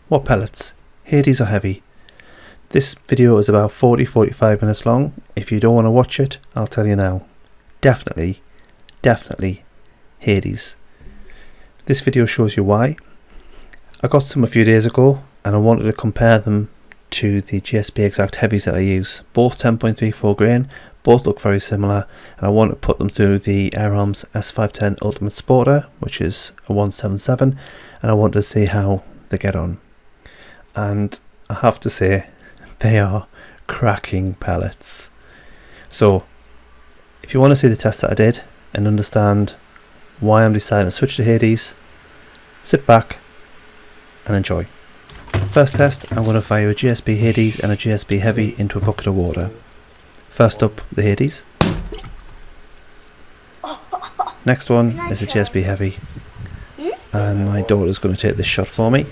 What pellets? Hades or Heavy? This video is about 40-45 minutes long. If you don't want to watch it, I'll tell you now. Definitely Hades. This video shows you why. I got some a few days ago and I wanted to compare them to the JSB Exact Heavies that I use. Both 10.34 grain, both look very similar, and I want to put them through the AirArms S510 Ultimate Sporter, which is a 177, and I wanted to see how they get on. And I have to say, they are cracking pellets. So if you want to see the test that I did and understand why I'm deciding to switch to Hades, sit back and enjoy. First test, I'm going to fire a JSB Hades and a JSB Heavy into a bucket of water. First up, the Hades. Next one is a JSB Heavy, and my daughter's going to take this shot for me.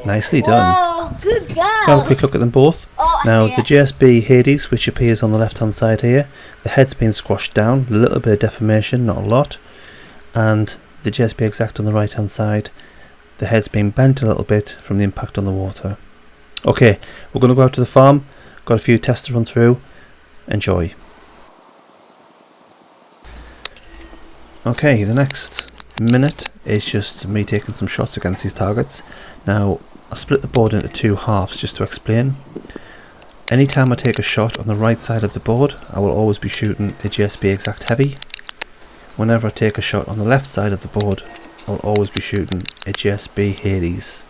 Nicely done. Whoa, good girl. Have a quick look at them both. Now the JSB Hades, which appears on the left hand side here, the head's been squashed down, a little bit of deformation, not a lot. And the JSB Exact on the right hand side, the head's been bent a little bit from the impact on the water. Okay, we're going to go out to the farm, got a few tests to run through. Enjoy. Okay, the next minute is just me taking some shots against these targets. Now I've split the board into two halves just to explain. Anytime I take a shot on the right side of the board, I will always be shooting a JSB Exact Heavy. Whenever I take a shot on the left side of the board, I will always be shooting a JSB Hades.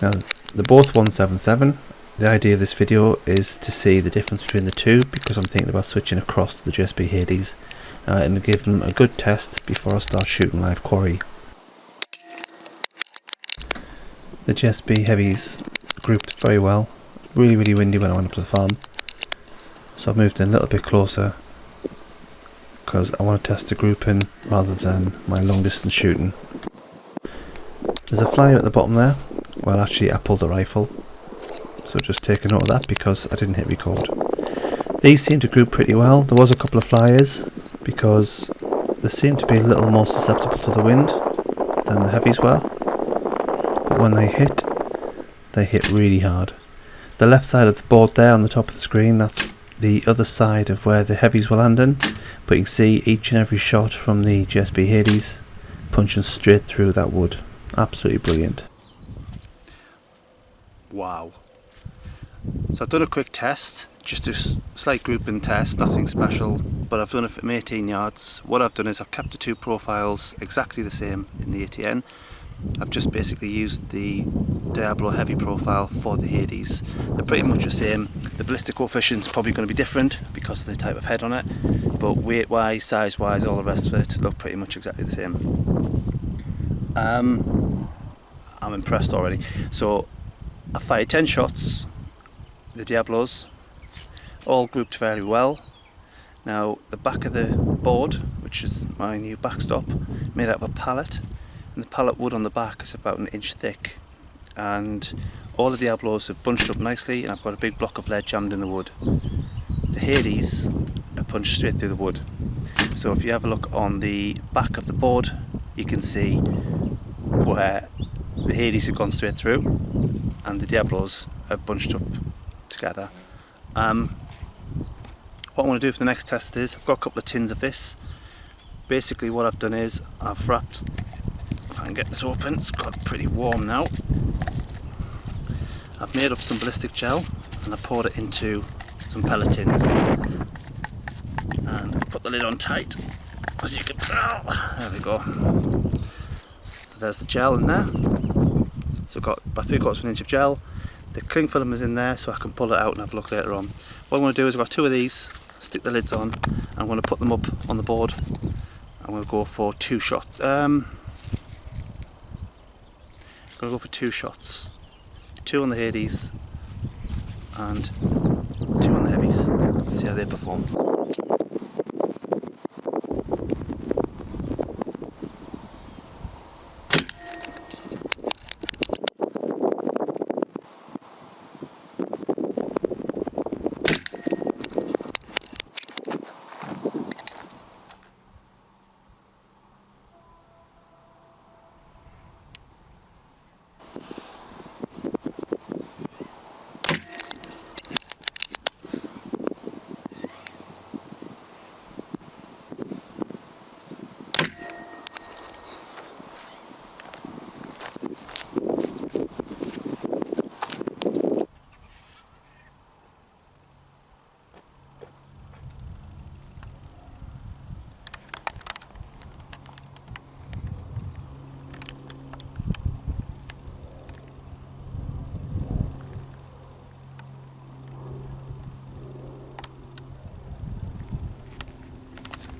Now they're both 177. The idea of this video is to see the difference between the two, because I'm thinking about switching across to the JSB Hades and give them a good test before I start shooting live quarry. The JSB Heavies grouped very well. Really windy when I went up to the farm, so I've moved in a little bit closer because I want to test the grouping rather than my long distance shooting. There's a flyer at the bottom there. Well, actually I pulled the rifle, so just take a note of that because I didn't hit record. These seem to group pretty well. There was a couple of flyers because they seem to be a little more susceptible to the wind than the heavies were, but when they hit really hard. The left side of the board there on the top of the screen, that's the other side of where the heavies were landing, but you can see each and every shot from the JSB Hades punching straight through that wood. Absolutely brilliant. Wow. So I've done a quick test, just a slight grouping test, nothing special, but I've done it from 18 yards. What I've done is I've kept the two profiles exactly the same in the ATN. I've just basically used the Diablo Heavy profile for the Hades. They're pretty much the same. The ballistic coefficient's probably going to be different because of the type of head on it, but weight wise, size wise, all the rest of it look pretty much exactly the same. I'm impressed already. So I fired 10 shots, the Diablos, all grouped very well. Now the back of the board, which is my new backstop, made out of a pallet. And the pallet wood on the back is about 1 inch thick, and all the Diablos have bunched up nicely, and I've got a big block of lead jammed in the wood. The Hades are punched straight through the wood. So if you have a look on the back of the board, you can see where the Hades have gone straight through and the Diablos are bunched up together. What I want to do for the next test is, I've got a couple of tins of this. Basically what I've done is I've wrapped, if I can get this open, it's got pretty warm now. I've made up some ballistic gel and I poured it into some pellet tins and put the lid on tight, as you can tell. There we go. So there's the gel in there. So I've got about 3/4 of an inch of gel. The cling film is in there, so I can pull it out and have a look later on. What I'm going to do is I've got two of these, stick the lids on, and I'm going to put them up on the board. I'm going to go for 2 shots. I'm going to go for 2 shots. 2 on the Hades and 2 on the Heavies. Let's see how they perform.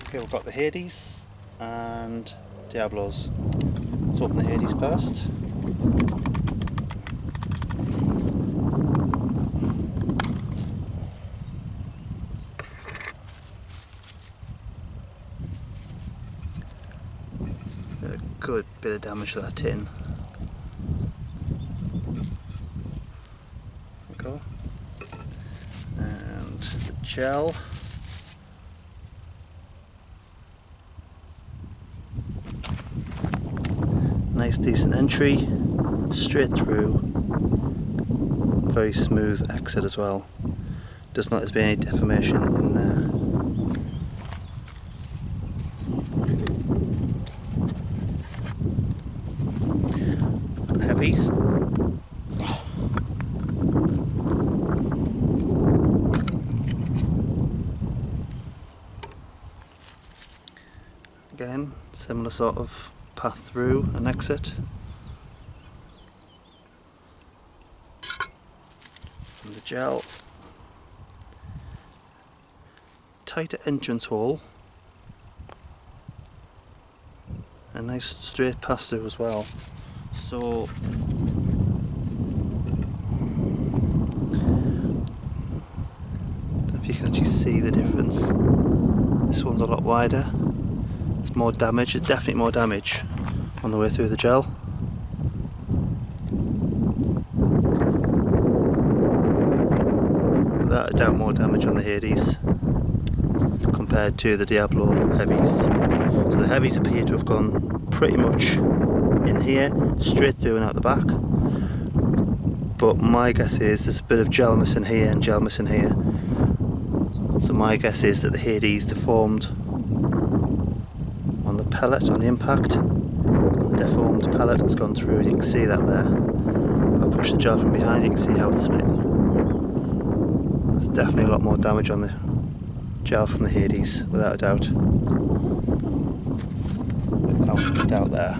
Okay, we've got the Hades and Diablos. Let's open the Hades first. A good bit of damage to that tin. There we go. And the gel. Nice decent entry, straight through, very smooth exit as well. Does not be any deformation in there. Heavies. Again, similar sort of path through and exit. And the gel. Tighter entrance hole. A nice straight pass through as well. So if you can actually see the difference. This one's a lot wider. There's more damage, there's definitely more damage on the way through the gel. Without a doubt more damage on the Hades compared to the Diablo Heavies. So the Heavies appear to have gone pretty much in here, straight through and out the back. But my guess is there's a bit of gel missing here and gel missing here. So my guess is that the Hades deformed on the pellet, on the impact. The deformed pellet has gone through, and you can see that there. If I push the gel from behind, you can see how it's split. There's definitely a lot more damage on the gel from the Hades, without a doubt. Without a doubt there.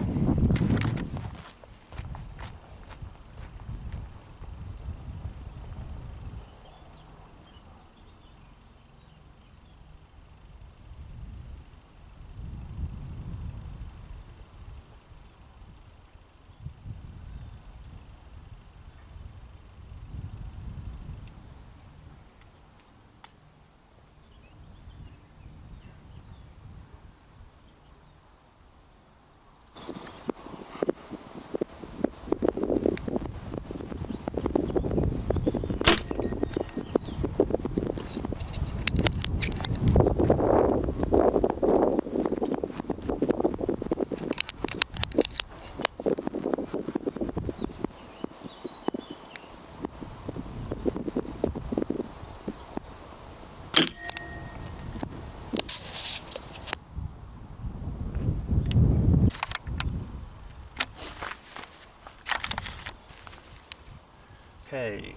Okay.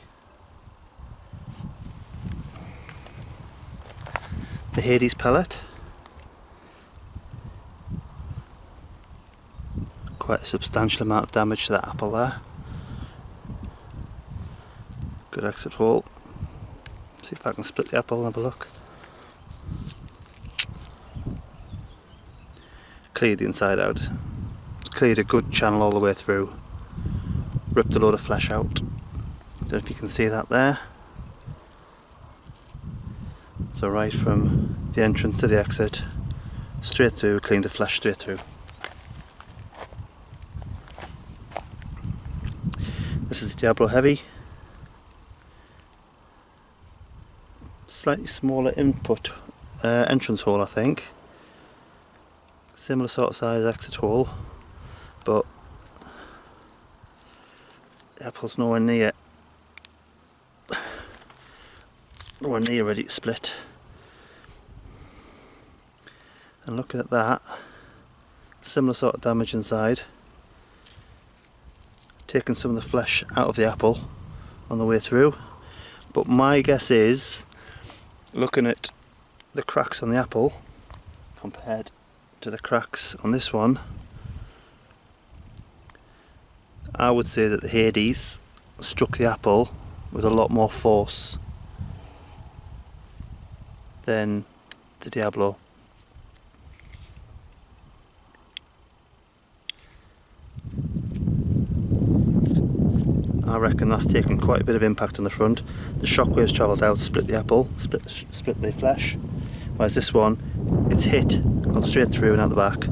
The Hades pellet. Quite a substantial amount of damage to that apple there. Good exit hole. See if I can split the apple and have a look. Cleared the inside out. It's cleared a good channel all the way through. Ripped a load of flesh out. Don't know if you can see that there. So right from the entrance to the exit, straight through, cleaned the flesh straight through. This is the Diablo Heavy. Slightly smaller input entrance hole, I think. Similar sort of size exit hole, but the apple's nowhere near ready to split. And looking at that, similar sort of damage inside. Taking some of the flesh out of the apple on the way through, but my guess is, looking at the cracks on the apple compared to the cracks on this one, I would say that the Hades struck the apple with a lot more force than the Diablo. reckon that's taken quite a bit of impact on the front. The shockwaves travelled out, split the apple, split the flesh, whereas this one, it's hit, gone straight through and out the back,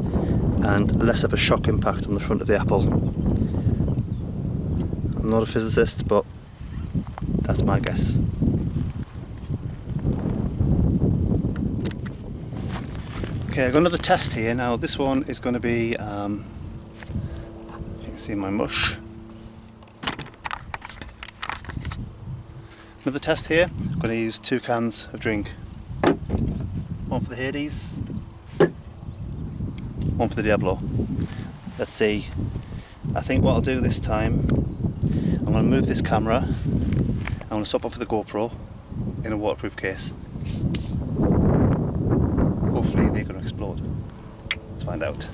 and less of a shock impact on the front of the apple. I'm not a physicist, but that's my guess. Okay, I've got another test here. Now this one is going to be, you can see my mush. Another test here, I'm going to use 2 cans of drink. One for the Hades, one for the Diablo. Let's see. I think what I'll do this time, I'm going to move this camera, I'm going to swap off with the GoPro in a waterproof case. Hopefully they're going to explode. Let's find out.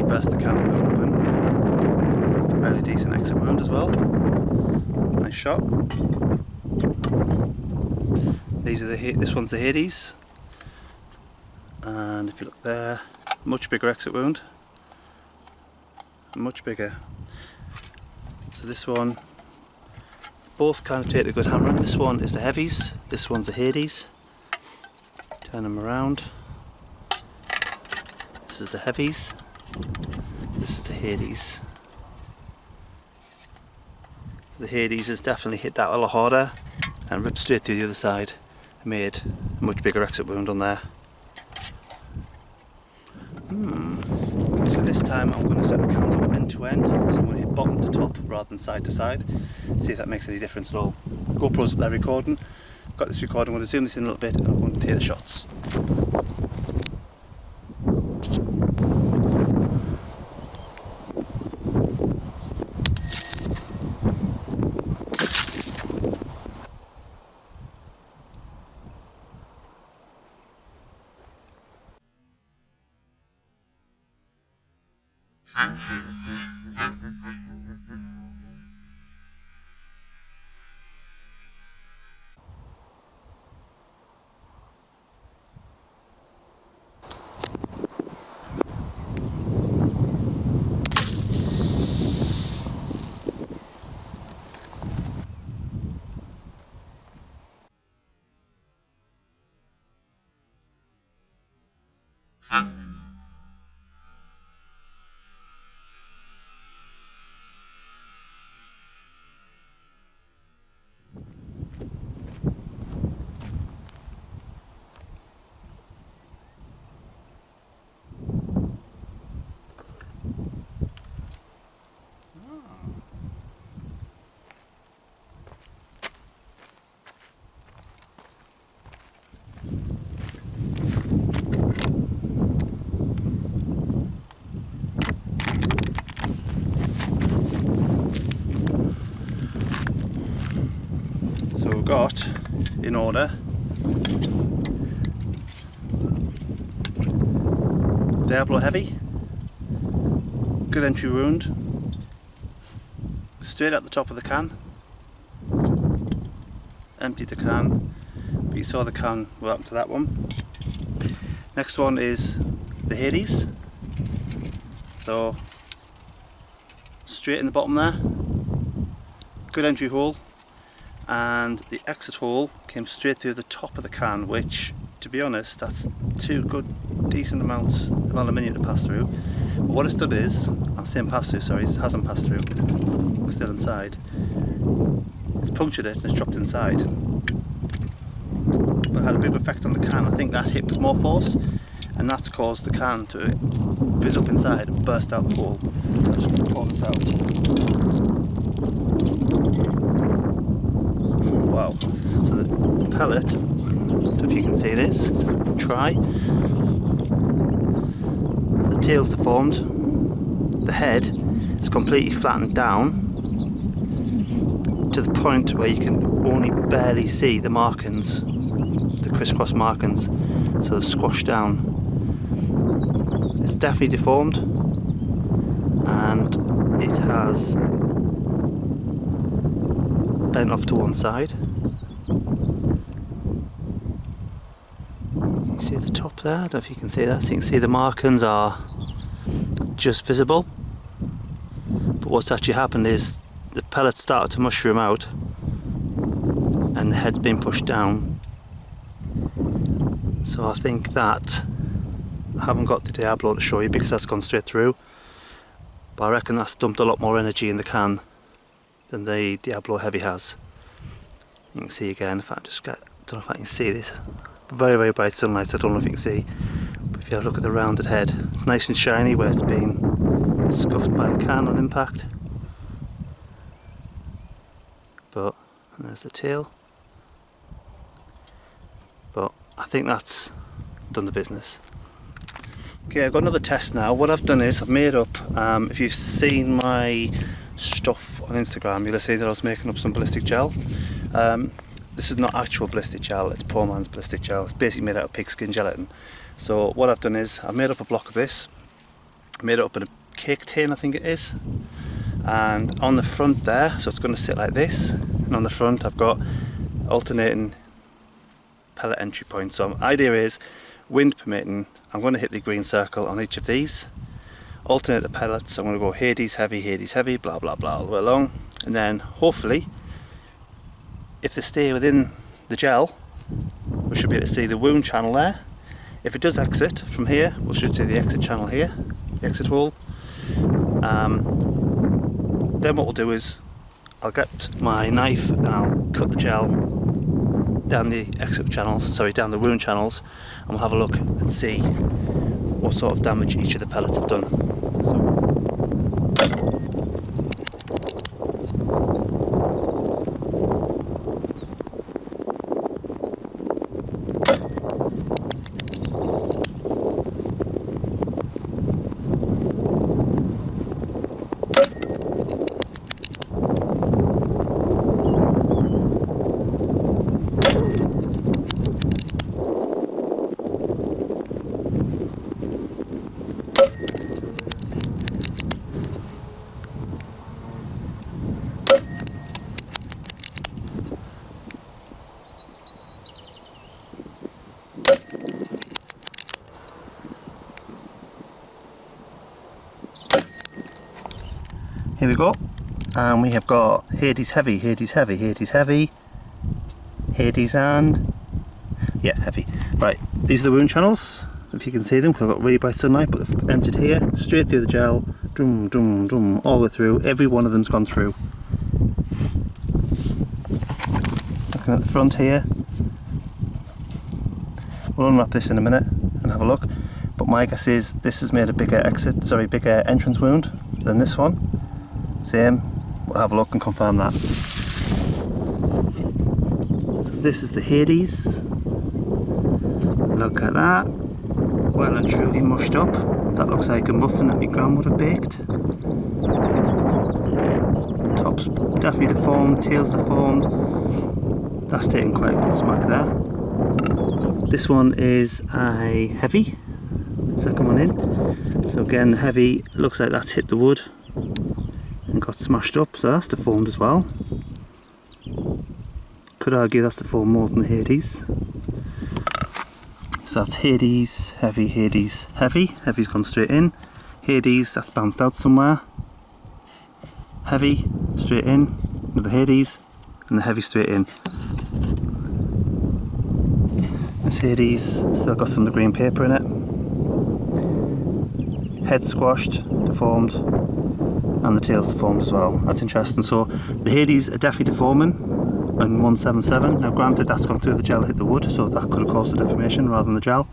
Pest the camera open. Fairly decent exit wound as well. Nice shot. This one's the Hades, and if you look there, much bigger exit wound. Much bigger. So this one, both kind of take a good hammering. This one is the Heavies. This one's the Hades. Turn them around. This is the Heavies. This is the Hades. The Hades has definitely hit that a lot harder and ripped straight through the other side and made a much bigger exit wound on there. So this time I'm going to set the cans up end to end, so I'm going to hit bottom to top rather than side to side. See if that makes any difference at all. GoPro's up there recording. Got this recording, I'm going to zoom this in a little bit and I'm going to take the shots. got in order Diablo Heavy, good entry wound, straight at the top of the can, emptied the can, but you saw the can, what happened to that one. Next one is the Hades, so straight in the bottom there, good entry hole, and the exit hole came straight through the top of the can, which, to be honest, that's two good decent amounts of aluminium to pass through. But what it's done is, I'm saying pass through, sorry, it hasn't passed through, it's still inside. It's punctured it and it's dropped inside, but it had a big effect on the can. I think that hit with more force, and that's caused the can to fizz up inside and burst out the hole. I'll just pour this out. Wow, so the pellet, I don't know if you can see this, try. The tail's deformed, the head is completely flattened down to the point where you can only barely see the markings, the crisscross markings, so they've squashed down. It's definitely deformed, and it has bent off to one side. You see the top there? I don't know if you can see that. So you can see the markings are just visible, but what's actually happened is the pellets started to mushroom out and the head's been pushed down. So I think that, I haven't got the Diablo to show you because that's gone straight through, but I reckon that's dumped a lot more energy in the can than the Diablo Heavy has. You can see again, if I just get, I don't know if I can see this, very very bright sunlight, so I don't know if you can see, but if you have a look at the rounded head, it's nice and shiny where it's been scuffed by the can on impact. But, and there's the tail, but I think that's done the business. Okay, I've got another test now. What I've done is I've made up, if you've seen my stuff on Instagram, you'll have seen that I was making up some ballistic gel. This is not actual ballistic gel, it's poor man's ballistic gel. It's basically made out of pigskin gelatin. So what I've done is I've made up a block of this, made it up in a cake tin, I think it is, and on the front there, so it's going to sit like this, and on the front I've got alternating pellet entry points. So the idea is, wind permitting, I'm going to hit the green circle on each of these, alternate the pellets. I'm going to go Hades Heavy, blah blah blah all the way along, and then hopefully if they stay within the gel we should be able to see the wound channel there. If it does exit from here, we should see the exit channel here, the exit hole. Then what we'll do is I'll get my knife and I'll cut the gel down the exit channels, sorry, down the wound channels, and we'll have a look and see what sort of damage each of the pellets have done. Here we go, and we have got Hades Heavy, Hades and, yeah, Heavy. Right, these are the wound channels, if you can see them, because I've got really bright sunlight, but they've entered here, straight through the gel, drum, drum, drum, all the way through. Every one of them's gone through. Looking at the front here, we'll unwrap this in a minute and have a look, but my guess is this has made a bigger entrance wound than this one. Same, we'll have a look and confirm that. So this is the Hades. Look at that, well and truly mushed up. That looks like a muffin that my gran would have baked. Top's definitely deformed, tail's deformed. That's taking quite a good smack there. This one is a heavy, second one in. So again, the heavy looks like that's hit the wood and got smashed up, so that's deformed as well. Could argue that's deformed more than the Hades. So that's Hades, heavy, Hades, heavy. Heavy's gone straight in. Hades, that's bounced out somewhere. Heavy, straight in with the Hades, and the heavy straight in. This Hades still got some of the green paper in it. Head squashed, deformed, and the tail's deformed as well. That's interesting. So the Hades are definitely deforming in 177. Now granted, that's gone through the gel, hit the wood, so that could have caused the deformation rather than the gel.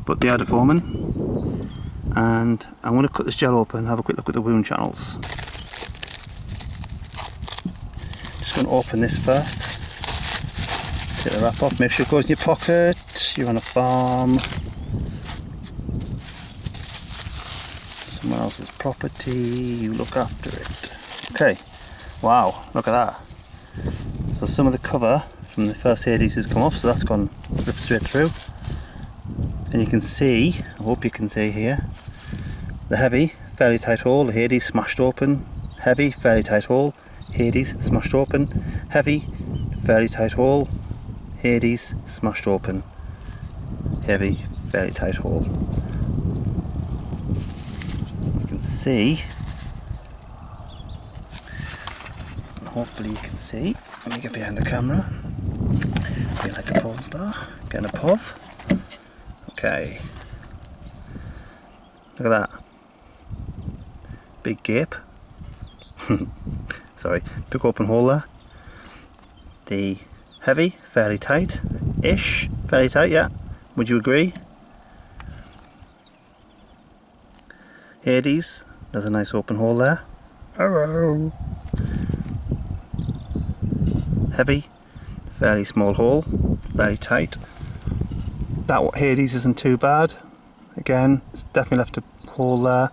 But they are deforming. And I'm going to cut this gel open and have a quick look at the wound channels. Just going to open this first. Take the wrap off, make sure it goes in your pocket. You're on a farm. Someone else's property, you look after it. Okay, wow, look at that. So some of the cover from the first Hades has come off, so that's gone ripped straight through. And you can see, I hope you can see here, the heavy, fairly tight hole, the Hades smashed open. Heavy, fairly tight hole, Hades smashed open. Heavy, fairly tight hole, Hades smashed open. Heavy, fairly tight hole. You can see, and hopefully you can see, let me get behind the camera. Be like a porn star, getting a POV. Okay. Look at that. Big gape. Sorry, big open hole there. The heavy, fairly tight-ish. Fairly tight, yeah. Would you agree? Hades, there's a nice open hole there. Hello. Heavy, fairly small hole, fairly tight. That Hades isn't too bad. Again, it's definitely left a hole there.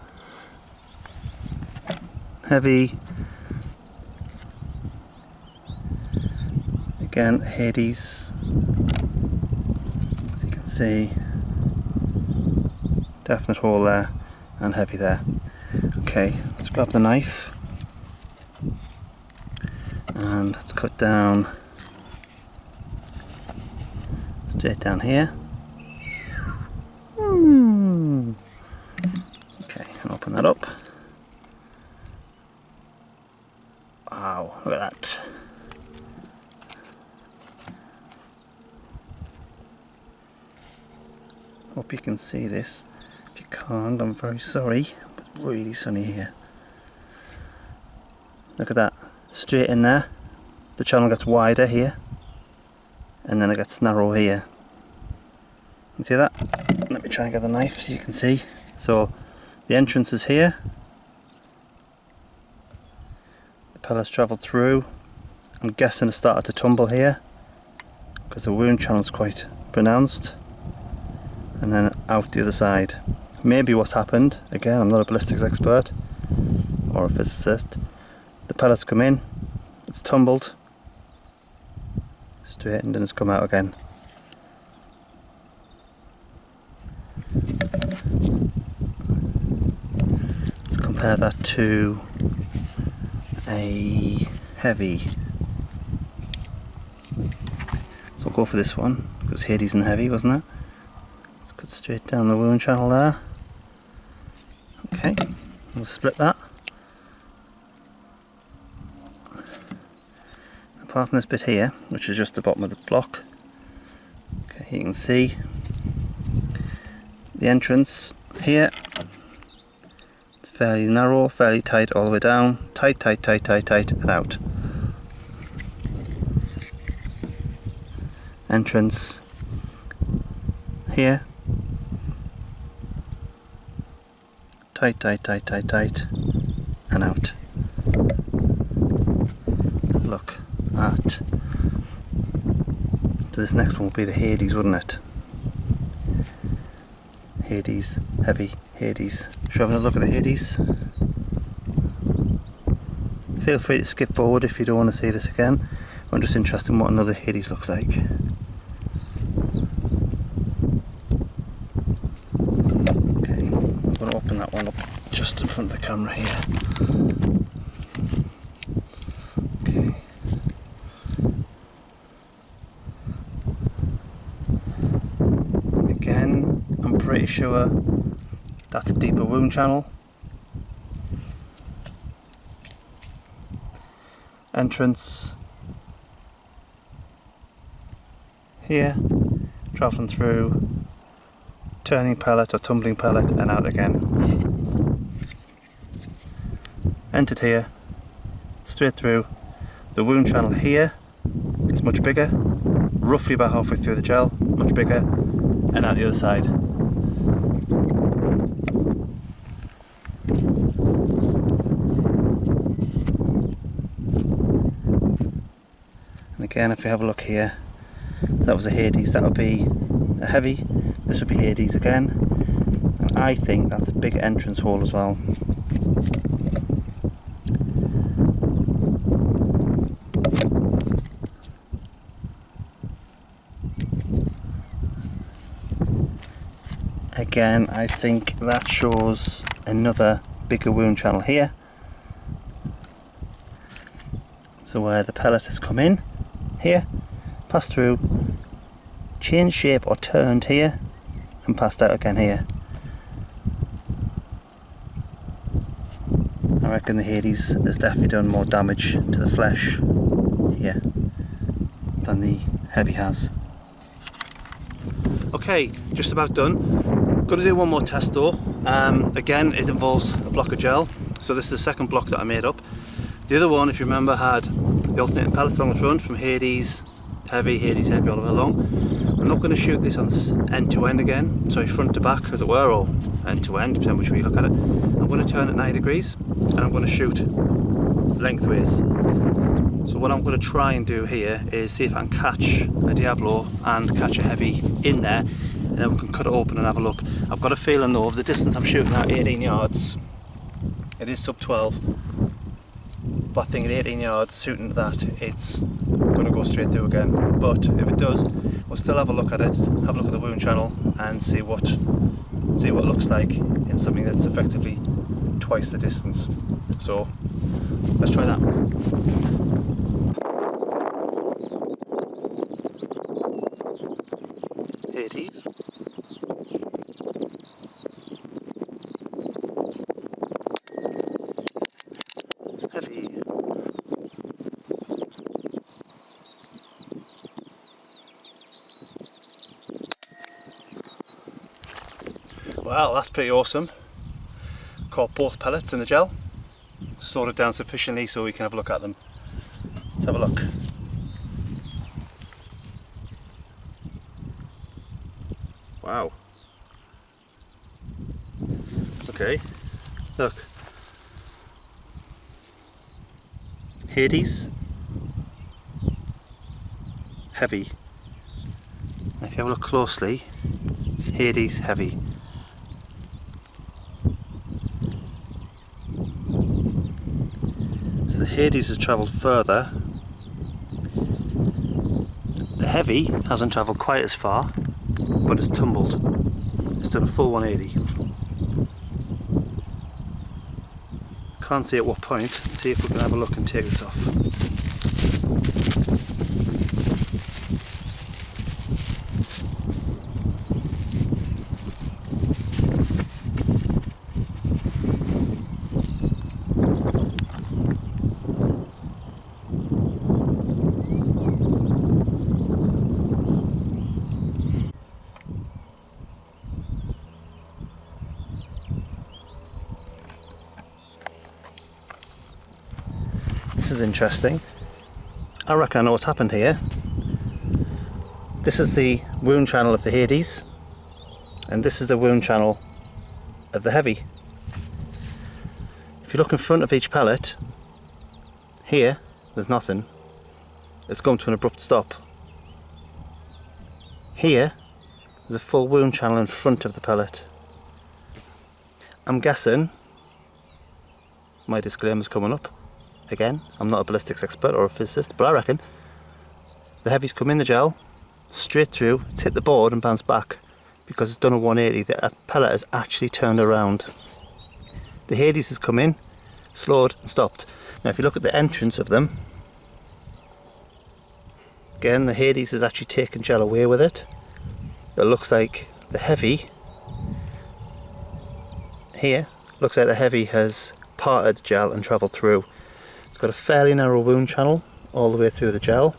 Heavy. Again, Hades. As you can see, definite hole there, and heavy there. Okay, let's grab the knife and let's cut down straight down here. Okay, and open that up. Wow, look at that. Hope you can see this. If you can't, I'm very sorry, but it's really sunny here. Look at that, straight in there. The channel gets wider here, and then it gets narrow here. You see that? Let me try and get the knife so you can see. So the entrance is here. The pellets travelled through. I'm guessing it started to tumble here because the wound channel is quite pronounced, and then out the other side. Maybe what's happened, again I'm not a ballistics expert or a physicist, the pellets come in, it's tumbled, straightened, and it's come out again. Let's compare that to a heavy. So I'll go for this one, because Hades and heavy, wasn't it? Let's cut straight down the wound channel there. Okay, we'll split that. Apart from this bit here, which is just the bottom of the block, okay, you can see the entrance here. It's fairly narrow, fairly tight all the way down. Tight, tight, tight, tight, tight, and out. Entrance here. Tight, tight, tight, tight, tight, and out. Look at. So this next one will be the Hades, wouldn't it? Hades, heavy, Hades. Should we have a look at the Hades? Feel free to skip forward if you don't want to see this again. I'm just interested in what another Hades looks like. Okay, I'm going to open that one up just in front of the camera here. Okay. Again, I'm pretty sure that's a deeper wound channel. Entrance here, travelling through, turning pellet or tumbling pellet and out again. Entered here, straight through. The wound channel here is much bigger, roughly about halfway through the gel, much bigger, and out the other side. And again, if we have a look here, so that was a Hades, that would be a heavy, this would be Hades again, and I think that's a big entrance hole as well. Again, I think that shows another bigger wound channel here. So where the pellet has come in, here, passed through, changed shape or turned here, and passed out again here. I reckon the Hades has definitely done more damage to the flesh here than the Heavy has. Okay, just about done. Got to do one more test though. Again, it involves a block of gel. So this is the second block that I made up. The other one, if you remember, had the alternating pellets along the front from Hades Heavy all the way along. I'm not going to shoot this on end to end again, sorry, front to back as it were, or end to end, depending which way you look at it. I'm going to turn it 90 degrees and I'm going to shoot lengthways. So what I'm going to try and do here is see if I can catch a Diablo and catch a Heavy in there, and then we can cut it open and have a look. I've got a feeling though, of the distance I'm shooting at, 18 yards, it is sub 12. But I think at 18 yards, shooting that, it's going to go straight through again. But if it does, we'll still have a look at it, have a look at the wound channel, and see what it looks like in something that's effectively twice the distance. So let's try that. Hades. Heavy. Well, that's pretty awesome. Caught both pellets in the gel. Slowed it down sufficiently so we can have a look at them. Let's have a look. Wow. Okay, look. Hades, Heavy. If you have a look closely, Hades, Heavy. So the Hades has travelled further. The Heavy hasn't travelled quite as far, but it's tumbled. It's done a full 180. Can't see at what point. Let's see if we can have a look and take this off. This is interesting. I reckon I know what's happened here. This is the wound channel of the Hades, and this is the wound channel of the Heavy. If you look in front of each pellet, here there's nothing. It's come to an abrupt stop. Here there's a full wound channel in front of the pellet. I'm guessing, my disclaimer's coming up. Again, I'm not a ballistics expert or a physicist, but I reckon The heavy's come in the gel, straight through, it's hit the board and bounced back because it's done a 180. The pellet has actually turned around. The Hades has come in, slowed and stopped. Now if you look at the entrance of them, again the Hades has actually taken gel away with it. It looks like the heavy here, looks like the heavy has parted gel and travelled through. It's got a fairly narrow wound channel all the way through the gel.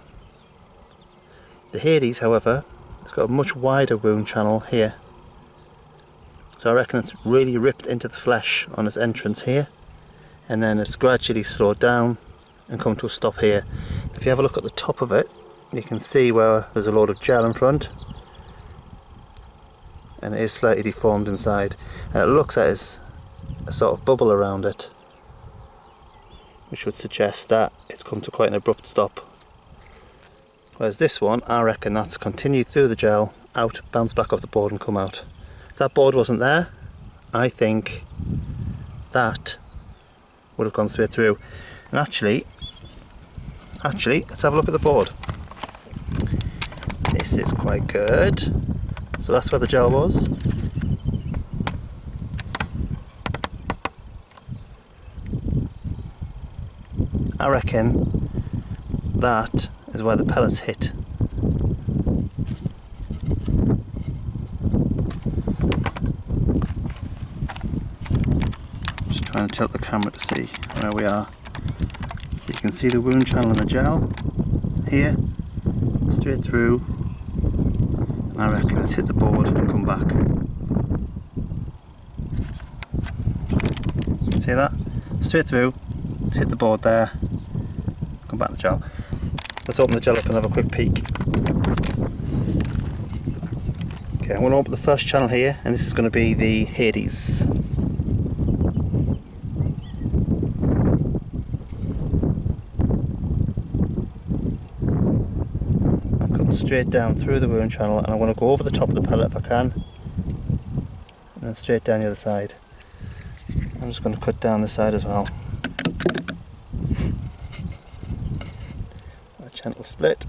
The Hades, however, it's got a much wider wound channel here. So I reckon it's really ripped into the flesh on its entrance here, and then it's gradually slowed down and come to a stop here. If you have a look at the top of it, you can see where there's a load of gel in front, and it is slightly deformed inside, and it looks like there's a sort of bubble around it, which would suggest that it's come to quite an abrupt stop. Whereas this one, I reckon that's continued through the gel, out, bounced back off the board and come out. If that board wasn't there, I think that would have gone straight through. And actually, let's have a look at the board. This is quite good. So that's where the gel was. I reckon that is where the pellets hit. Just trying to tilt the camera to see where we are. So you can see the wound channel in the gel here, straight through. I reckon it's hit the board and come back. See that? Straight through, hit the board there, come back to the gel. Let's open the gel up and have a quick peek. Okay, I'm going to open the first channel here, and this is going to be the Hades. I'm cutting straight down through the wound channel, and I want to go over the top of the pellet if I can, and then straight down the other side. I'm just going to cut down this side as well. Gentle split,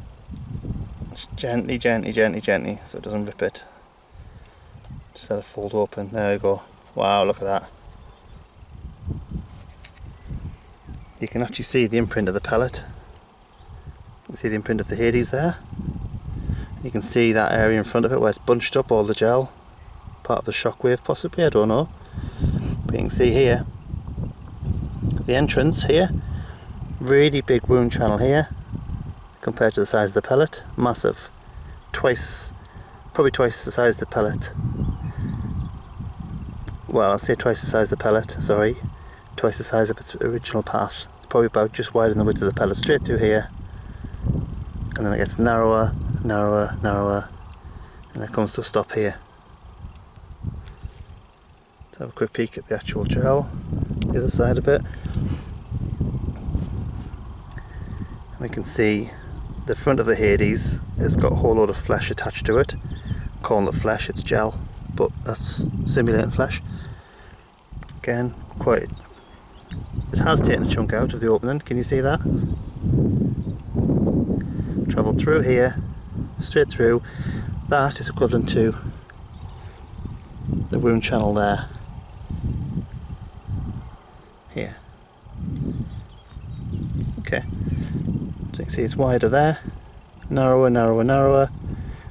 just gently, so it doesn't rip it. Just let it fold open. There we go. Wow, look at that. You can actually see the imprint of the pellet. You can see the imprint of the Hades there. You can see that area in front of it where it's bunched up, all the gel. Part of the shockwave possibly, I don't know. But you can see here, the entrance here, really big wound channel here. Compared to the size of the pellet, massive, probably twice the size of the pellet. Well, I'll say twice the size of the pellet, sorry, twice the size of its original path. It's probably about just wider than the width of the pellet, straight through here, and then it gets narrower, narrower, narrower, and it comes to a stop here. Let's have a quick peek at the actual gel, the other side of it. We can see the front of the Hades has got a whole load of flesh attached to it. I'm calling it flesh, it's gel, but that's simulating flesh. Again, it has taken a chunk out of the opening, can you see that? Travelled through here, straight through. That is equivalent to the wound channel there. Here. Okay. So you can see it's wider there, narrower, narrower, narrower,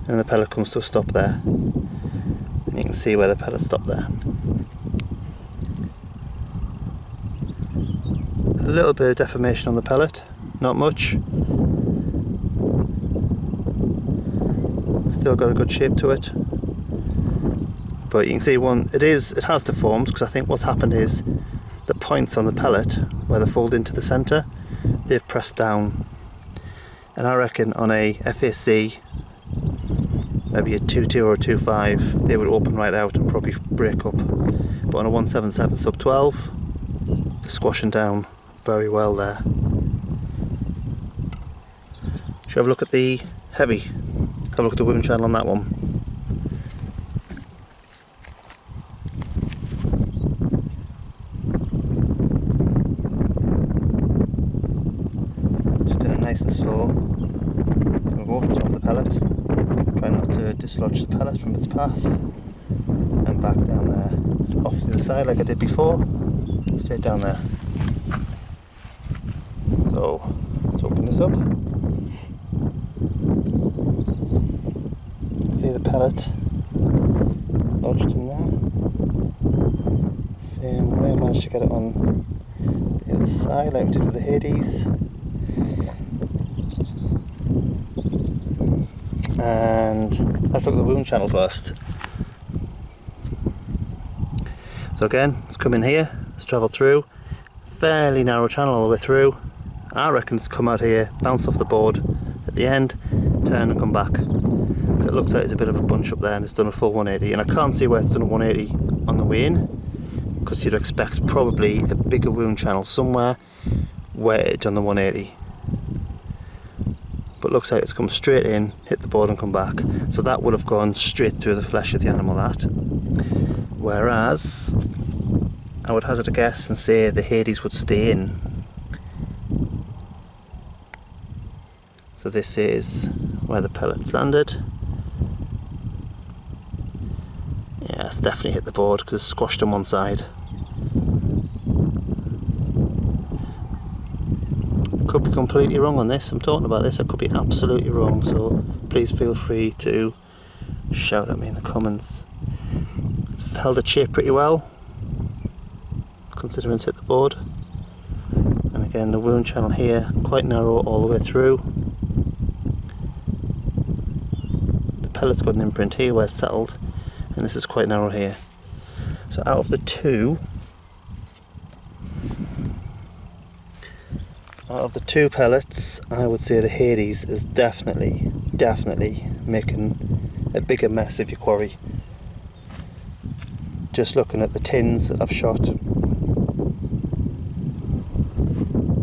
and the pellet comes to a stop there. And you can see where the pellet stopped there. A little bit of deformation on the pellet, not much. Still got a good shape to it. But you can see it has deformed, because I think what's happened is the points on the pellet, where they fold into the centre, they've pressed down. And I reckon on a FAC, maybe a 2.2 or a 2.5, they would open right out and probably break up. But on a 177 sub 12, they're squashing down very well there. Should we have a look at the heavy? Have a look at the wound channel on that one. Just do it nice and slow. We'll go over the top of the pellet, try not to dislodge the pellet from its path, and back down there off the other side like I did before, straight down there. So let's open this up. See the pellet lodged in there. Same way, I managed to get it on the other side like we did with the Hades. And let's look at the wound channel first. So again, it's come in here, it's travelled through, fairly narrow channel all the way through. I reckon it's come out here, bounced off the board at the end, turn and come back. So it looks like it's a bit of a bunch up there and it's done a full 180, and I can't see where it's done a 180 on the way in, because you'd expect probably a bigger wound channel somewhere where it's done the 180. But looks like it's come straight in, hit the board and come back. So that would have gone straight through the flesh of the animal, that. Whereas, I would hazard a guess and say the Hades would stay in. So this is where the pellets landed. Yeah, it's definitely hit the board because it's squashed on one side. Could be completely wrong on this. I'm talking about this, I could be absolutely wrong, so please feel free to shout at me in the comments. It's held its shape pretty well, considering it's hit the board. And again, the wound channel here, quite narrow all the way through. The pellet's got an imprint here where it's settled, and this is quite narrow here. So out of the two pellets, I would say the Hades is definitely making a bigger mess of your quarry. Just looking at the tins that I've shot,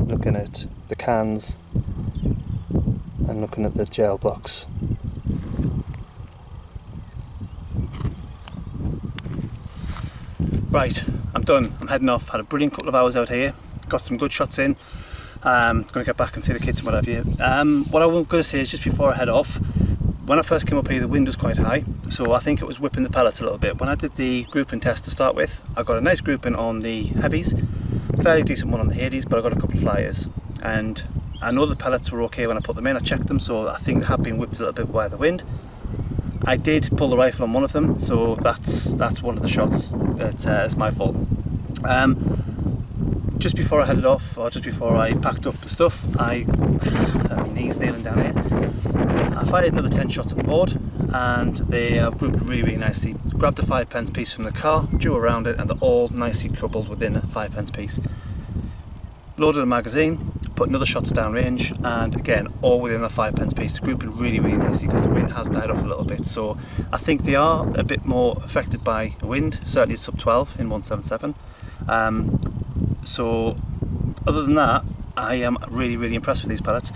looking at the cans, and looking at the gel box. Right, I'm done. I'm heading off. Had a brilliant couple of hours out here. Got some good shots in. Going to get back and see the kids and what have you. What I'm going to say is, just before I head off, when I first came up here the wind was quite high, so I think it was whipping the pellets a little bit. When I did the grouping test to start with, I got a nice grouping on the heavies, fairly decent one on the Hades, but I got a couple of flyers. And I know the pellets were okay when I put them in, I checked them, so I think they have been whipped a little bit by the wind. I did pull the rifle on one of them, so that's one of the shots. It's my fault. Just before I headed off, or just before I packed up the stuff, my knees nailing down here, I fired another 10 shots at the board, and they have grouped really nicely. Grabbed a 5p piece from the car, drew around it, and they're all nicely coupled within a 5p piece. Loaded a magazine, put another shots down range, and again all within a 5p piece, grouping really nicely because the wind has died off a little bit. So I think they are a bit more affected by wind, certainly it's sub 12 in 177. So other than that, I am really impressed with these pellets.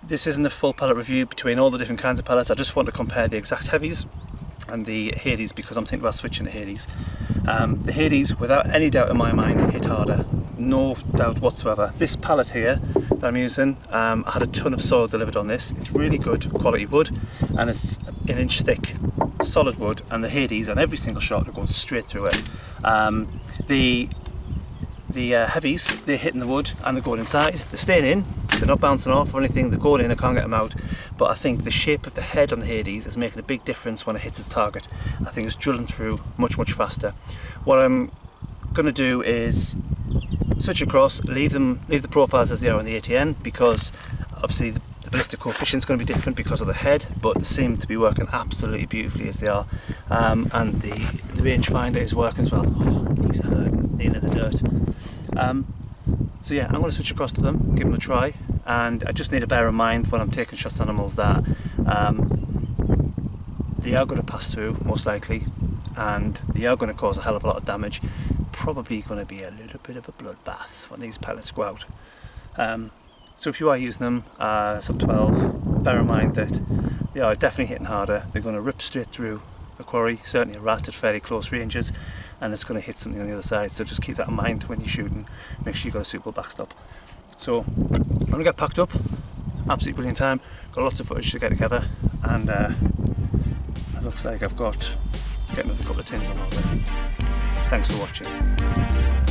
This isn't a full pellet review between all the different kinds of pellets. I just want to compare the exact heavies and the Hades because I'm thinking about switching to Hades. The Hades, without any doubt in my mind, hit harder. No doubt whatsoever. This pallet here that I'm using, I had a ton of soil delivered on this. It's really good quality wood, and it's an inch thick solid wood, and the Hades on every single shot are going straight through it. The heavies, they're hitting the wood and they're going inside. They're staying in, they're not bouncing off or anything, they're going in, I can't get them out. But I think the shape of the head on the Hades is making a big difference when it hits its target. I think it's drilling through much faster. What I'm going to do is switch across, leave the profiles as they are on the ATN, because obviously the ballistic coefficient is going to be different because of the head, but they seem to be working absolutely beautifully as they are. And the rangefinder is working as well. Oh, these are hurting, nearly the dirt. So yeah, I'm going to switch across to them, give them a try, and I just need to bear in mind when I'm taking shots at animals that they are going to pass through, most likely, and they are going to cause a hell of a lot of damage. Probably going to be a little bit of a bloodbath when these pellets go out. So if you are using them sub 12, bear in mind that they are definitely hitting harder. They're going to rip straight through the quarry, certainly a rat at fairly close ranges, and it's going to hit something on the other side. So just keep that in mind when you're shooting. Make sure you've got a suitable backstop. So I'm going to get packed up absolutely brilliant time. Got lots of footage to get together, and it looks like I've got getting another couple of tins on over there. Thanks for watching.